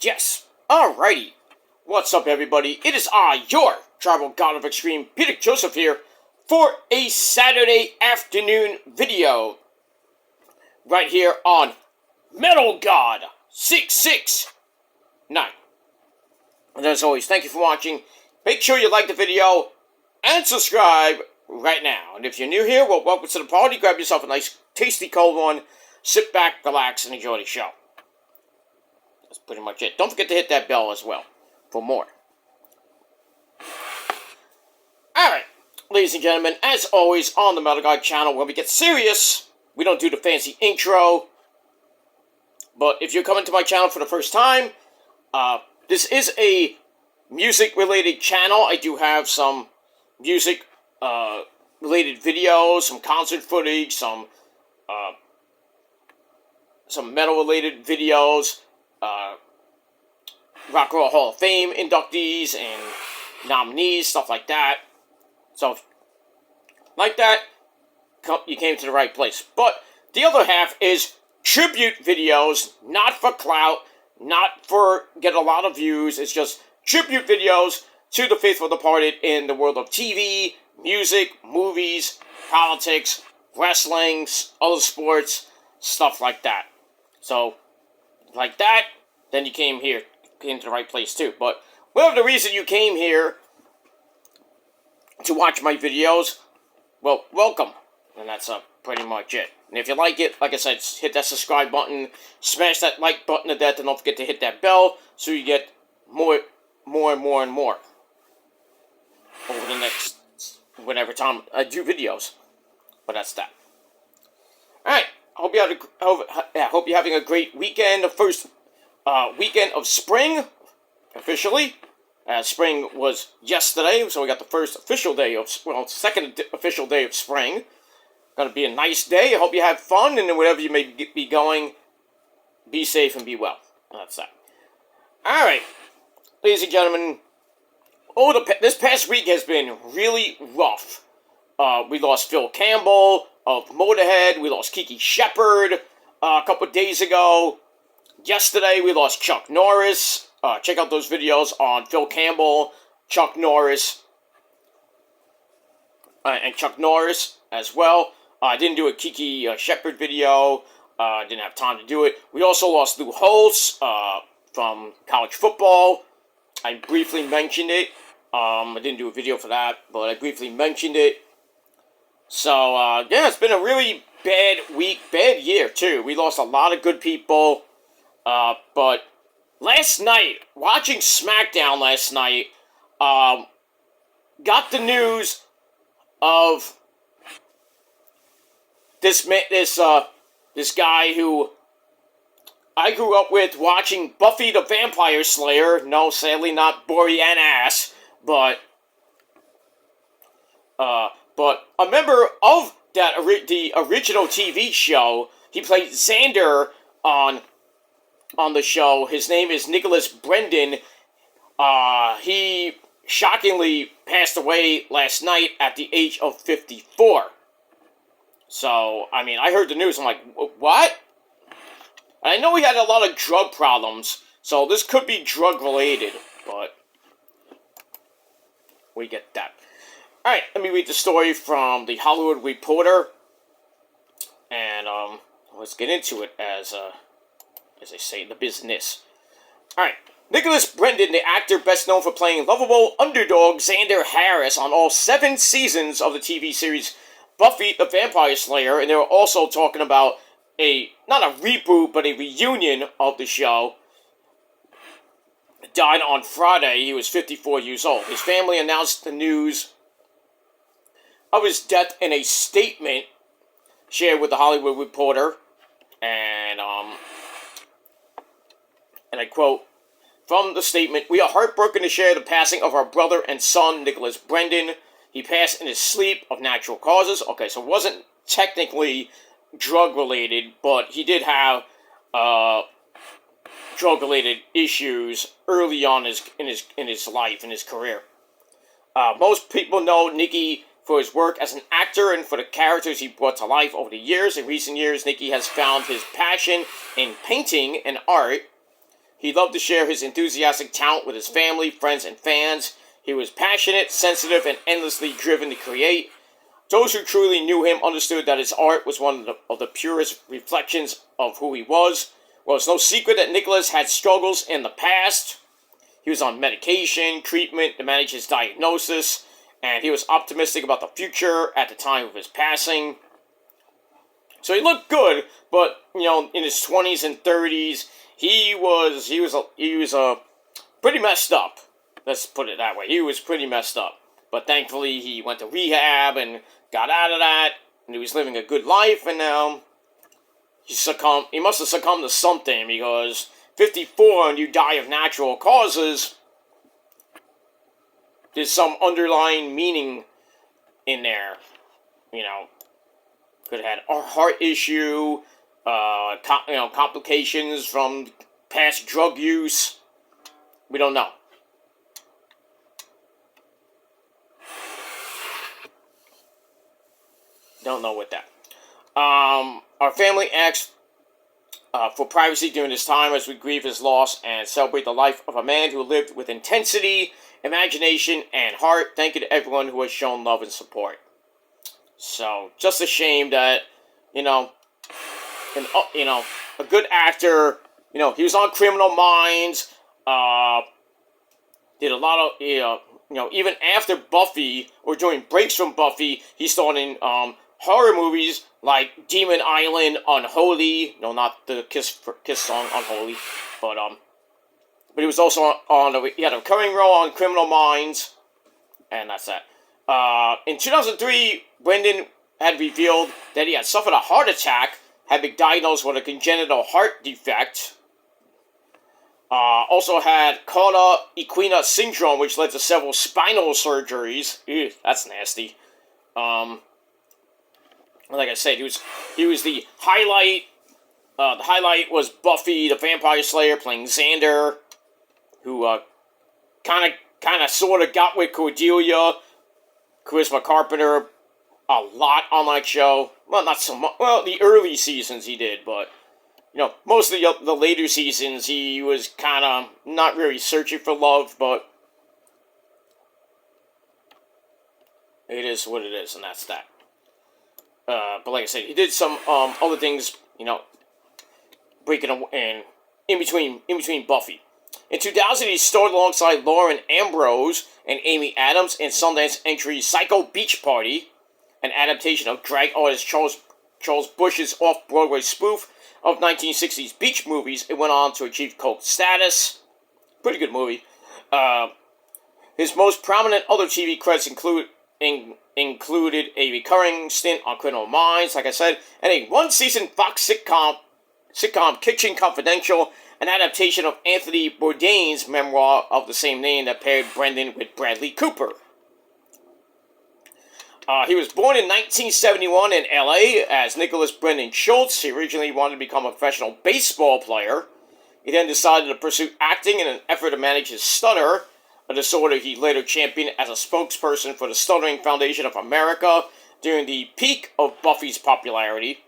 Yes. Alrighty. What's up, everybody? It is I, your Tribal God of Extreme, Peter Joseph here, for a Saturday afternoon video. Right here on Metal God 669. And as always, thank you for watching. Make sure you like the video and subscribe right now. And if you're new here, well, welcome to the party. Grab yourself a nice, tasty cold one. Sit back, relax, and enjoy the show. That's pretty much it. Don't forget to hit that bell as well for more. Alright, ladies and gentlemen, as always on the Metal God channel, when we get serious, we don't do the fancy intro. But if you're coming to my channel for the first time, this is a music-related channel. I do have some music-related videos, some concert footage, some metal-related videos, Rock and Roll Hall of Fame inductees and nominees, stuff like that. So, like that, you came to the right place. But the other half is tribute videos, not for clout, not for get a lot of views. It's just tribute videos to the faithful departed in the world of TV, music, movies, politics, wrestling, other sports, stuff like that. So, like that, then you came to the right place too. But whatever the reason you came here to watch my videos, well, welcome. And that's pretty much it. And if you like it, like I said, hit that subscribe button, smash that like button to death, and don't forget to hit that bell so you get more over the next whatever time I do videos. But that's that. Alright, I hope you're having a great weekend, the first weekend of spring, officially. Spring was yesterday, so we got the first official day of, second official day of spring. Gonna be a nice day. I hope you have fun, and wherever you may be going, be safe and be well. That's that. Alright, ladies and gentlemen, this past week has been really rough. We lost Phil Campbell of Motorhead. We lost Kiki Shepard a couple of days ago. Yesterday, we lost Chuck Norris. Check out those videos on Phil Campbell, Chuck Norris, and Chuck Norris as well. I didn't do a Kiki Shepard video. Didn't have time to do it. We also lost Lou Holtz from college football. I briefly mentioned it. I didn't do a video for that, but I briefly mentioned it. So, yeah, it's been a really bad week, bad year, too. We lost a lot of good people. But last night, watching SmackDown last night, got the news of this guy who I grew up with watching Buffy the Vampire Slayer. No, sadly not Borean ass, but a member of the original TV show. He played Xander on the show. His name is Nicholas Brendon. He shockingly passed away last night at the age of 54. So, I mean, I heard the news, I'm like, what? And I know he had a lot of drug problems, so this could be drug-related, but we get that. Alright, let me read the story from the Hollywood Reporter, and, let's get into it as they say in the business. Alright, Nicholas Brendon, the actor best known for playing lovable underdog Xander Harris on all 7 seasons of the TV series Buffy the Vampire Slayer, and they were also talking about not a reboot, but a reunion of the show, died on Friday. He was 54 years old. His family announced the news of his death in a statement shared with the Hollywood Reporter, and I quote from the statement, "We are heartbroken to share the passing of our brother and son, Nicholas Brendon. He passed in his sleep of natural causes." Okay, so it wasn't technically drug-related, but he did have drug-related issues early on in his life, in his career. Most people know Nicky for his work as an actor and for the characters he brought to life over the years. In recent years, Nicky has found his passion in painting and art. He loved to share his enthusiastic talent with his family, friends, and fans. He was passionate, sensitive, and endlessly driven to create. Those who truly knew him understood that his art was one of the purest reflections of who he was. Well, it's no secret that Nicholas had struggles in the past. He was on medication, treatment to manage his diagnosis, and he was optimistic about the future at the time of his passing. So he looked good, but in his 20s and 30s, he was pretty messed up. Let's put it that way. He was pretty messed up. But thankfully, he went to rehab and got out of that, and he was living a good life, and now he must have succumbed to something, because 54 and you die of natural causes, there's some underlying meaning in there. Could have had a heart issue, complications from past drug use. We don't know. Don't know with that. Our family asks for privacy during this time as we grieve his loss and celebrate the life of a man who lived with intensity, imagination, and heart. Thank you to everyone who has shown love and support. So, just a shame that, a good actor, he was on Criminal Minds, did a lot of, even after Buffy, or during breaks from Buffy, he starred in horror movies like Demon Island, Unholy. No, not the Kiss song, Unholy. But he was also he had a recurring role on Criminal Minds. And that's that. In 2003, Brendon had revealed that he had suffered a heart attack, had been diagnosed with a congenital heart defect. Also had cauda equina syndrome, which led to several spinal surgeries. Ew, that's nasty. Like I said, he was the highlight. The highlight was Buffy, the Vampire Slayer, playing Xander, who kind of sort of got with Cordelia, Charisma Carpenter, a lot on that show. Well, not so much. Well, the early seasons he did, but most of the later seasons he was kind of not really searching for love, but it is what it is, and that's that. But like I said, he did some other things, breaking in between Buffy. In 2000, he starred alongside Lauren Ambrose and Amy Adams in Sundance entry Psycho Beach Party, an adaptation of drag artist Charles Bush's off-Broadway spoof of 1960s beach movies. It went on to achieve cult status. Pretty good movie. His most prominent other TV credits included a recurring stint on Criminal Minds, like I said, and a one-season Fox sitcom Kitchen Confidential, an adaptation of Anthony Bourdain's memoir of the same name that paired Brendon with Bradley Cooper. He was born in 1971 in L.A. as Nicholas Brendon Schultz. He originally wanted to become a professional baseball player. He then decided to pursue acting in an effort to manage his stutter, a disorder he later championed as a spokesperson for the Stuttering Foundation of America during the peak of Buffy's popularity.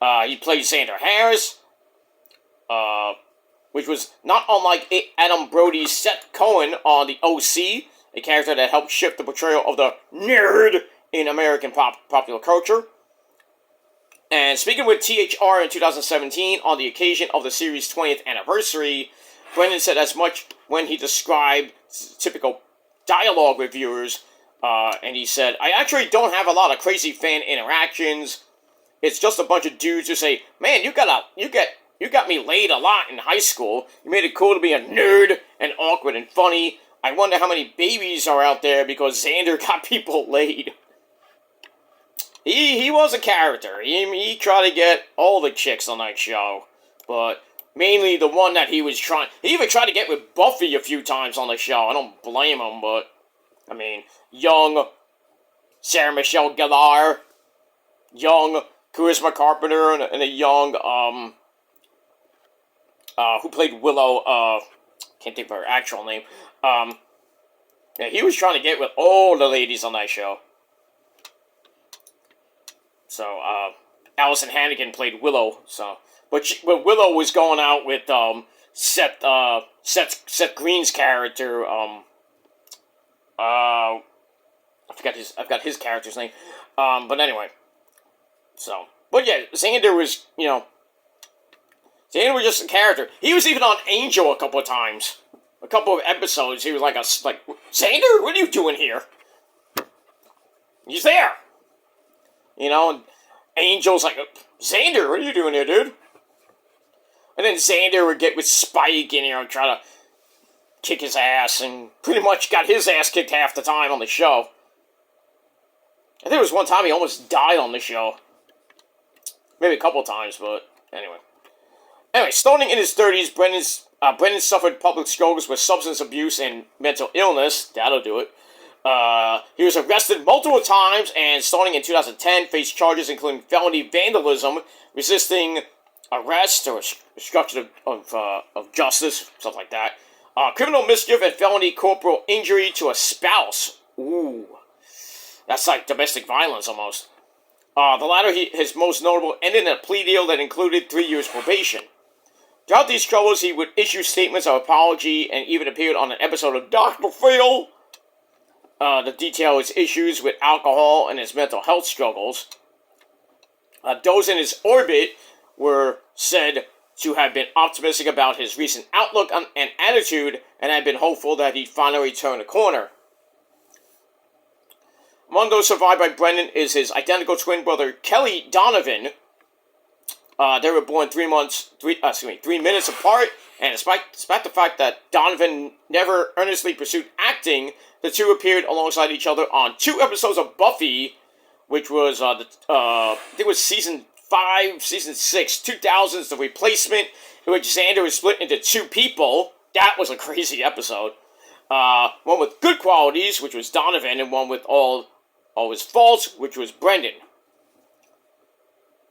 He played Xander Harris, which was not unlike Adam Brody's Seth Cohen on The O.C., a character that helped shift the portrayal of the nerd in American popular culture. And speaking with THR in 2017 on the occasion of the series' 20th anniversary, Brendon said as much when he described typical dialogue with viewers, and he said, "I actually don't have a lot of crazy fan interactions. It's just a bunch of dudes who say, 'Man, you got me laid a lot in high school. You made it cool to be a nerd and awkward and funny. I wonder how many babies are out there because Xander got people laid.'" He was a character. He tried to get all the chicks on that show, but mainly the one that he was trying. He even tried to get with Buffy a few times on the show. I don't blame him, but I mean, young Sarah Michelle Gellar, young Charisma Carpenter, and a young who played Willow. Can't think of her actual name. Yeah, he was trying to get with all the ladies on that show. So, Allison Hannigan played Willow, so... But Willow was going out with Seth Green's character, I forgot his character's name. But anyway. So, but yeah, Xander was, Xander was just a character. He was even on Angel a couple of times. A couple of episodes, he was like, Xander, what are you doing here? He's there. And Angel's like, Xander, what are you doing here, dude? And then Xander would get with Spike and, try to kick his ass, and pretty much got his ass kicked half the time on the show. I think it was one time he almost died on the show. Maybe a couple times, but anyway. Anyway, starting in his 30s, Brendon suffered public struggles with substance abuse and mental illness. That'll do it. He was arrested multiple times, and starting in 2010, faced charges including felony vandalism, resisting arrest or obstruction of justice, something like that. Criminal mischief and felony corporal injury to a spouse. Ooh. That's like domestic violence almost. The latter, his most notable, ended in a plea deal that included 3 years probation. Throughout these troubles, he would issue statements of apology and even appeared on an episode of Dr. Phil to detail his issues with alcohol and his mental health struggles. Those in his orbit were said to have been optimistic about his recent outlook and attitude, and had been hopeful that he'd finally turn a corner. Among those survived by Brendon is his identical twin brother, Kelly Donovan. They were born 3 minutes apart, and despite the fact that Donovan never earnestly pursued acting, the two appeared alongside each other on 2 episodes of Buffy, which was, I think it was season 5, season 6, 2000's The Replacement, in which Xander was split into 2 people. That was a crazy episode. One with good qualities, which was Donovan, and one with all his faults, which was Brendon.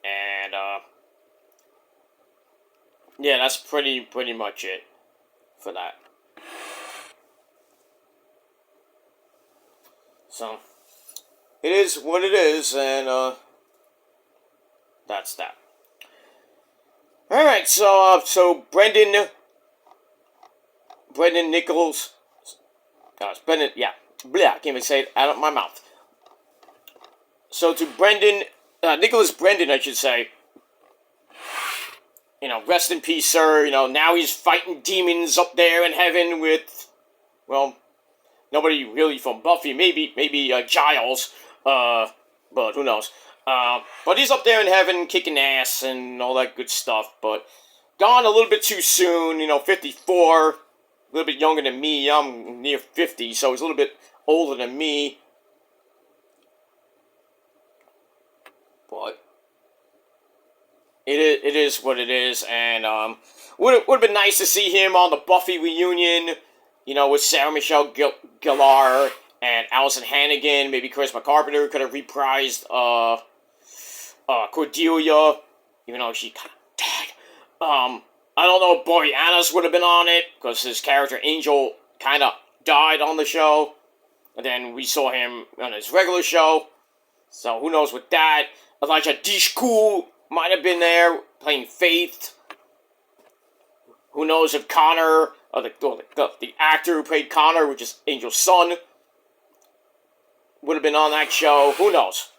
And, yeah, that's pretty much it for that. So, it is what it is, and, that's that. Alright, so Brendon Nichols, it's Brendon, yeah, I can't even say it out of my mouth. So to Nicholas Brendon, I should say, rest in peace, sir. Now he's fighting demons up there in heaven with, well, nobody really from Buffy. Maybe Giles, but who knows. But he's up there in heaven kicking ass and all that good stuff, but gone a little bit too soon, 54, a little bit younger than me. I'm near 50, so he's a little bit older than me. But it is what it is, and would have been nice to see him on the Buffy reunion, with Sarah Michelle Gellar and Allison Hannigan. Maybe Charisma Carpenter could have reprised Cordelia, even though she kind of died. I don't know if Boreanaz would have been on it, because his character Angel kind of died on the show, and then we saw him on his regular show, so who knows with that. Elijah Dishku might have been there, playing Faith. Who knows if Connor, the actor who played Connor, which is Angel's son, would have been on that show. Who knows?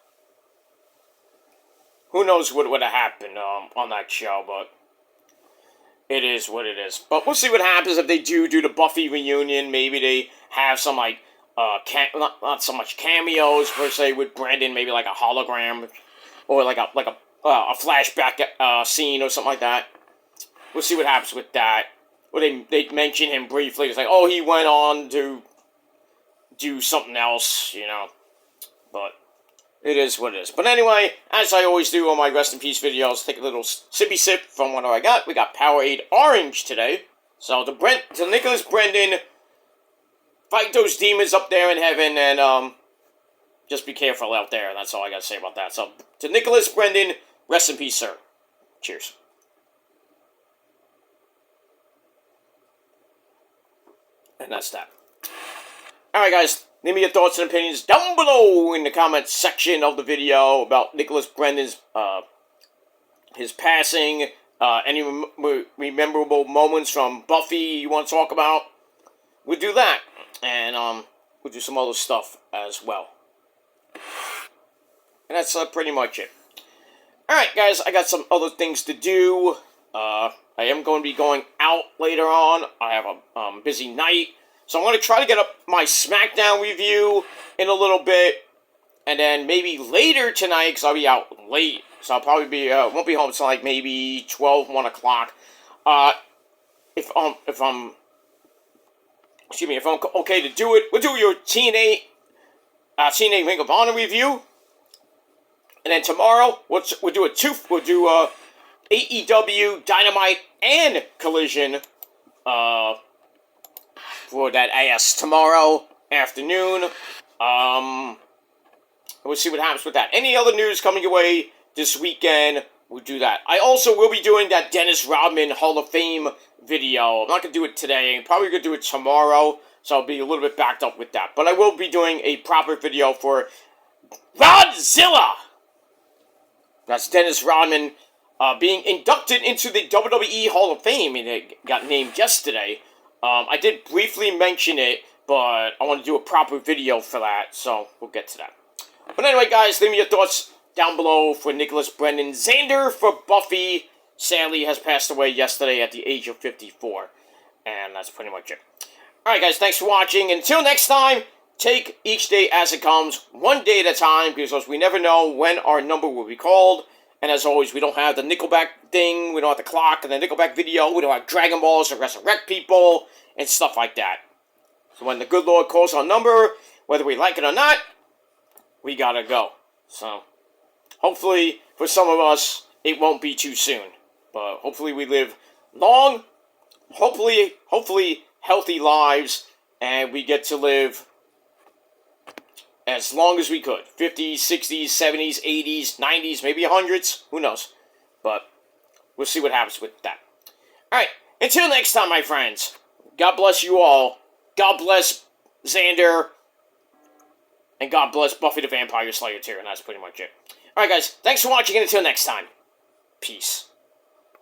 Who knows what would have happened on that show, but it is what it is. But we'll see what happens if they do the Buffy reunion. Maybe they have some, not so much cameos, per se, with Brendon, maybe like a hologram, or like a flashback scene or something like that. We'll see what happens with that. Or they mention him briefly. It's like, oh, he went on to do something else, But it is what it is. But anyway, as I always do on my Rest in Peace videos, take a little sippy sip from what I got. We got Powerade Orange today. So to Nicholas Brendon, fight those demons up there in heaven, and just be careful out there. That's all I got to say about that. So to Nicholas Brendon, rest in peace, sir. Cheers. And that's that. Alright, guys. Leave me your thoughts and opinions down below in the comments section of the video about Nicholas Brendon's, his passing, Any memorable moments from Buffy you want to talk about, we'll do that. And we'll do some other stuff as well. And that's pretty much it. Alright, guys, I got some other things to do. I am going to be going out later on. I have a busy night. So I'm going to try to get up my SmackDown review in a little bit. And then maybe later tonight, because I'll be out late. So I'll probably be, won't be home until like maybe 12, 1 o'clock. If I'm okay to do it, we'll do your TNA Ring of Honor review. And then tomorrow, we'll do AEW, Dynamite, and Collision for that ass tomorrow afternoon. We'll see what happens with that. Any other news coming your way this weekend, we'll do that. I also will be doing that Dennis Rodman Hall of Fame video. I'm not going to do it today. I'm probably going to do it tomorrow, so I'll be a little bit backed up with that. But I will be doing a proper video for Rodzilla. That's Dennis Rodman being inducted into the WWE Hall of Fame, and it got named yesterday. I did briefly mention it, but I want to do a proper video for that, so we'll get to that. But anyway, guys, leave me your thoughts down below for Nicholas Brendon. Xander for Buffy, sadly, has passed away yesterday at the age of 54. And that's pretty much it. Alright, guys, thanks for watching. Until next time, take each day as it comes, one day at a time, because we never know when our number will be called. And as always, we don't have the Nickelback thing, we don't have the clock and the Nickelback video, we don't have Dragon Balls to resurrect people, and stuff like that. So when the good Lord calls our number, whether we like it or not, we gotta go. So, hopefully, for some of us, it won't be too soon. But hopefully we live long, hopefully healthy lives, and we get to live as long as we could. 50s, 60s, 70s, 80s, 90s, maybe 100s, who knows. But we'll see what happens with that. Alright, until next time, my friends, God bless you all. God bless Xander. And God bless Buffy the Vampire Slayer too, and that's pretty much it. Alright, guys, thanks for watching, and until next time, peace.